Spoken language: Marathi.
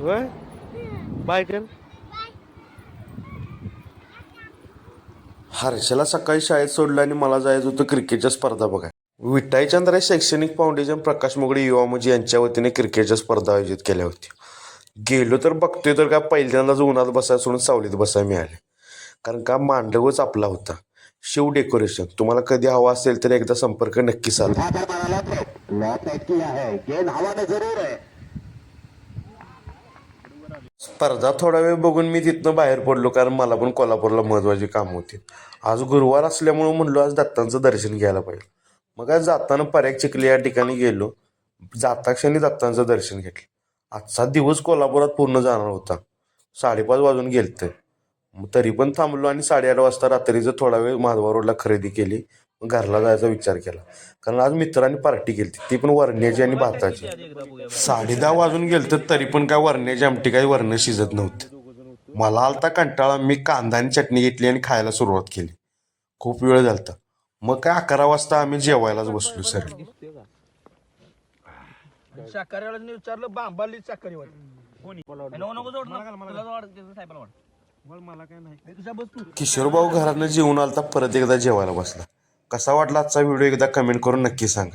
होय बाय कर. हर्षला सकाळी शाळेत सोडलं आणि मला जायचं होतं क्रिकेटच्या स्पर्धा बघाय. विठाईचंद्र शैक्षणिक फाउंडेशन प्रकाश मोगडे युवा मंच यांच्या वतीने क्रिकेटच्या स्पर्धा आयोजित केल्या होत्या. गेलो तर बघतोय तर का पहिल्यांदाच उन्हात बसायला सोडून सावलीत बसायला मिळाले. कारण का मांडवच आपला होता. शिव डेकोरेशन तुम्हाला कधी हवा असेल तर एकदा संपर्क नक्की साधा. स्पर्धा थोडा वेळ बघून मी तिथनं बाहेर पडलो कारण मला पण कोल्हापूरला महत्त्वाची कामं होती. आज गुरुवार असल्यामुळं म्हणलो आज दत्तांचं दर्शन घ्यायला पाहिजे. मग आज जाताना पर्याग चिखली या ठिकाणी गेलो. जाताक्षणी दत्तांचं दर्शन घेतलं. आजचा दिवस कोल्हापुरात पूर्ण जाणार होता. 5:30 वाजून गेलते. तरी पण थांबलो आणि 8:30 वाजता रात्रीचं थोडा वेळ माधवा रोडला खरेदी केली. मग घरला जायचा विचार केला कारण आज मित्रांनी पार्टी केली ती पण वरण्याची आणि भाताची. 10:30 वाजून गेलं तर तरी पण काय वरण्याची आमटी काही वरण शिजत नव्हतं. मला आलता कंटाळा. मी कांदा आणि चटणी घेतली आणि खायला सुरुवात केली. खूप वेळ झालता. मग काय 11 वाजता आम्ही जेवायलाच बसलो सर. शाकाहारीवाल्याने विचारलं बांबाली शाकाहारीवाली किशोरभाऊ घरानं जेवून आलता परत एकदा जेवायला बसला. कसा वाटला आजचा व्हिडिओ एकदा कमेंट करून नक्की सांगा.